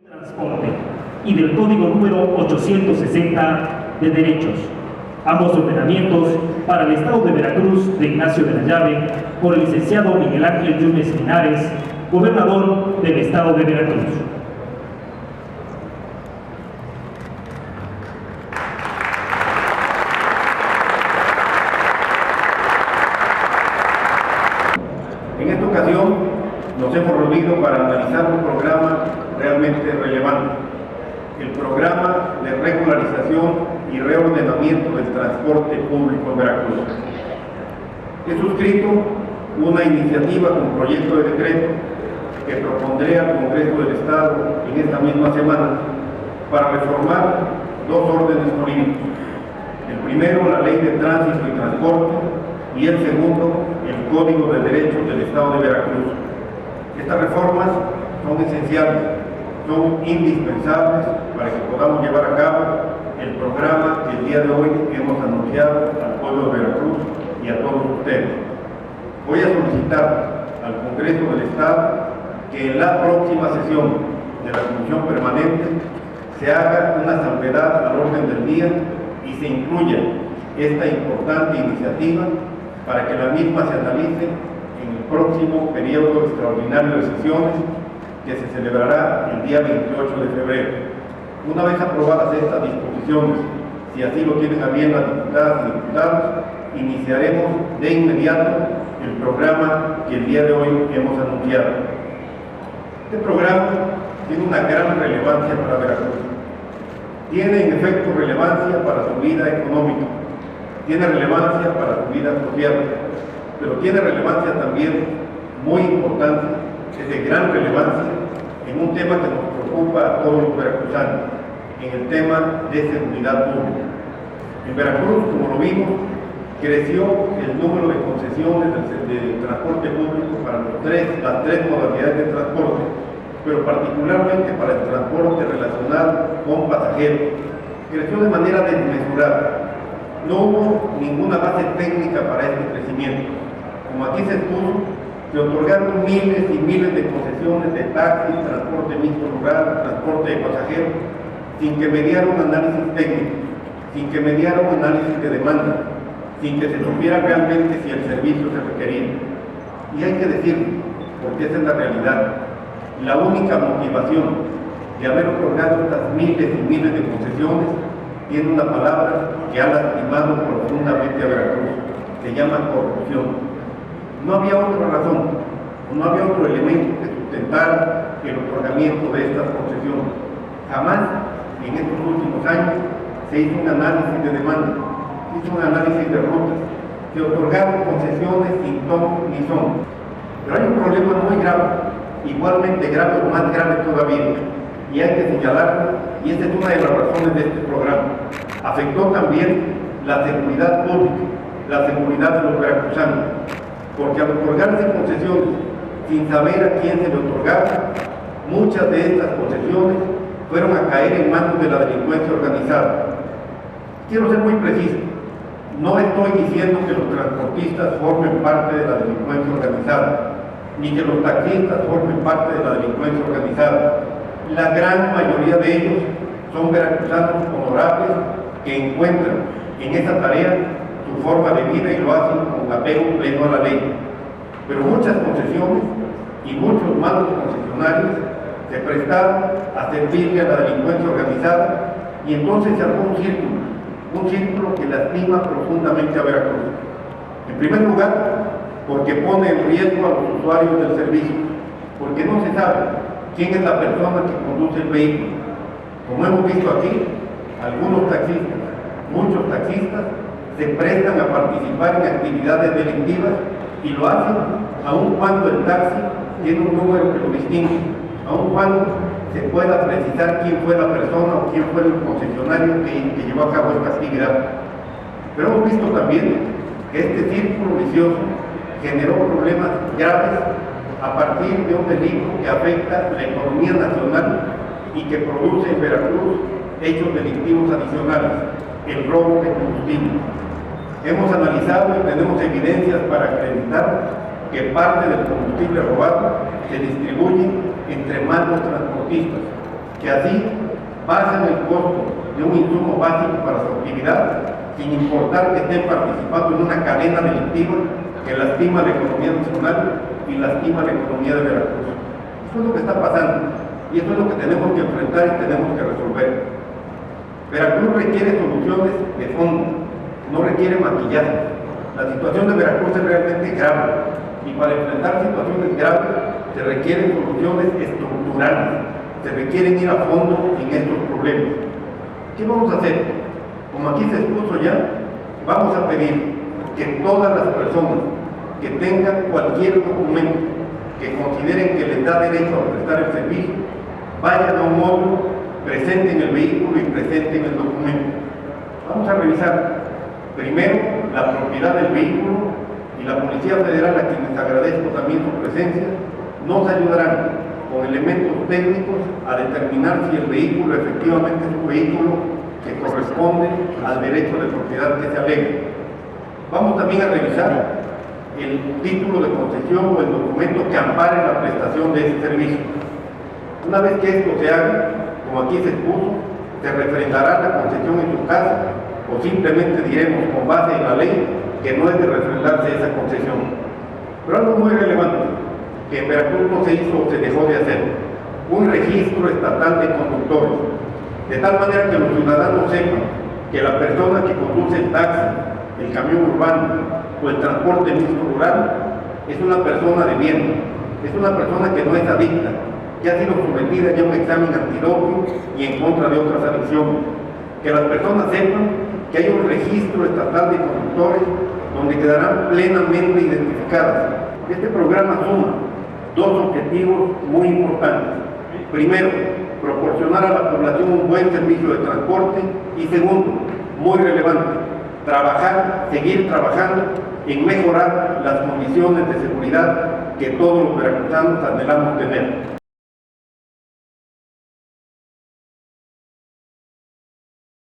Transporte y del Código número 860 de Derechos, ambos ordenamientos para el Estado de Veracruz de Ignacio de la Llave, por el licenciado Miguel Ángel Yunes Linares, gobernador del Estado de Veracruz. En esta ocasión nos hemos reunido para analizar un programa realmente relevante, el programa de regularización y reordenamiento del transporte público en Veracruz. He suscrito una iniciativa con proyecto de decreto que propondré al Congreso del Estado en esta misma semana para reformar dos órdenes jurídicos. El primero, la Ley de Tránsito y Transporte, y el segundo, el Código de Derechos del Estado de Veracruz. Estas reformas son esenciales, son indispensables para que podamos llevar a cabo el programa que el día de hoy hemos anunciado al pueblo de Veracruz y a todos ustedes. Voy a solicitar al Congreso del Estado que en la próxima sesión de la Comisión Permanente se haga una salvedad al orden del día y se incluya esta importante iniciativa para que la misma se analice en el próximo periodo extraordinario de sesiones que se celebrará el día 28 de febrero. Una vez aprobadas estas disposiciones, si así lo tienen a bien las diputadas y diputados, iniciaremos de inmediato el programa que el día de hoy hemos anunciado. Este programa tiene una gran relevancia para Veracruz. Tiene en efecto relevancia para su vida económica, tiene relevancia para su vida social, pero tiene relevancia también muy importante, es de gran relevancia en un tema que nos preocupa a todos los veracruzanos, en el tema de seguridad pública. En Veracruz, como lo vimos, creció el número de concesiones de transporte público para las tres modalidades de transporte, pero particularmente para el transporte relacionado con pasajeros. Creció de manera desmesurada. No hubo ninguna base técnica para este crecimiento. Como aquí se expuso, se otorgaron miles y miles de concesiones de taxis, transporte mixto rural, transporte de pasajeros, sin que mediara un análisis técnico, sin que mediara un análisis de demanda, sin que se supiera realmente si el servicio se requería. Y hay que decirlo, porque esa es la realidad. La única motivación de haber otorgado estas miles y miles de concesiones tiene una palabra que ha lastimado profundamente a Veracruz, se llama corrupción. No había otra razón, no había otro elemento que sustentara el otorgamiento de estas concesiones. Jamás en estos últimos años se hizo un análisis de demanda, se hizo un análisis de rutas, se otorgaron concesiones sin ton ni son. Pero hay un problema muy grave, igualmente grave o más grave todavía, y hay que señalarlo, y esta es una de las razones de este programa. Afectó también la seguridad pública, la seguridad de los veracruzanos, porque al otorgarse concesiones sin saber a quién se le otorgaba, muchas de estas concesiones fueron a caer en manos de la delincuencia organizada. Quiero ser muy preciso, no estoy diciendo que los transportistas formen parte de la delincuencia organizada, ni que los taxistas formen parte de la delincuencia organizada. La gran mayoría de ellos son veracruzanos honorables que encuentran en esa tarea su forma de vida y lo hacen con apego pleno a la ley. Pero muchas concesiones y muchos malos concesionarios se prestaron a servirle a la delincuencia organizada y entonces se armó un círculo que lastima profundamente a Veracruz. En primer lugar, porque pone en riesgo a los usuarios del servicio, porque no se sabe quién es la persona que conduce el vehículo. Como hemos visto aquí, algunos taxistas, muchos taxistas, se prestan a participar en actividades delictivas y lo hacen aun cuando el taxi tiene un número que lo distingue, aun cuando se pueda precisar quién fue la persona o quién fue el concesionario que llevó a cabo esta actividad. Pero hemos visto también que este círculo vicioso generó problemas graves a partir de un delito que afecta la economía nacional y que produce en Veracruz hechos delictivos adicionales, el robo de combustible. Hemos analizado y tenemos evidencias para acreditar que parte del combustible robado se distribuye entre malos transportistas, que así bajen el costo de un insumo básico para su actividad, sin importar que estén participando en una cadena delictiva que lastima la economía nacional y lastima la economía de Veracruz. Eso es lo que está pasando y eso es lo que tenemos que enfrentar y tenemos que resolver. Veracruz requiere soluciones de fondo, no requiere maquillaje. La situación de Veracruz es realmente grave y para enfrentar situaciones graves se requieren soluciones estructurales, se requieren ir a fondo en estos problemas. ¿Qué vamos a hacer? Como aquí se expuso ya, vamos a pedir que todas las personas que tengan cualquier documento que consideren que les da derecho a prestar el servicio, vayan a un módulo, presenten el vehículo y presenten el documento. Vamos a revisar primero la propiedad del vehículo y la Policía Federal, a quienes agradezco también su presencia, nos ayudarán con elementos técnicos a determinar si el vehículo efectivamente es un vehículo que corresponde al derecho de propiedad que se alega. Vamos también a revisar el título de concesión o el documento que ampare la prestación de ese servicio. Una vez que esto se haga, como aquí se expuso, se refrendará la concesión en su casa o simplemente diremos con base en la ley que no es de refrendarse esa concesión. Pero algo muy relevante que en Veracruz no se hizo o se dejó de hacer, un registro estatal de conductores, de tal manera que los ciudadanos sepan que la persona que conduce el taxi, el camión urbano o el transporte mixto rural es una persona de bien, es una persona que no es adicta, que ha sido sometida ya a un examen antidoping y en contra de otras adicciones. Que las personas sepan que hay un registro estatal de conductores donde quedarán plenamente identificadas. Este programa suma dos objetivos muy importantes. Primero, proporcionar a la población un buen servicio de transporte y segundo, muy relevante, seguir trabajando en mejorar las condiciones de seguridad que todos los veracruzanos anhelamos tener.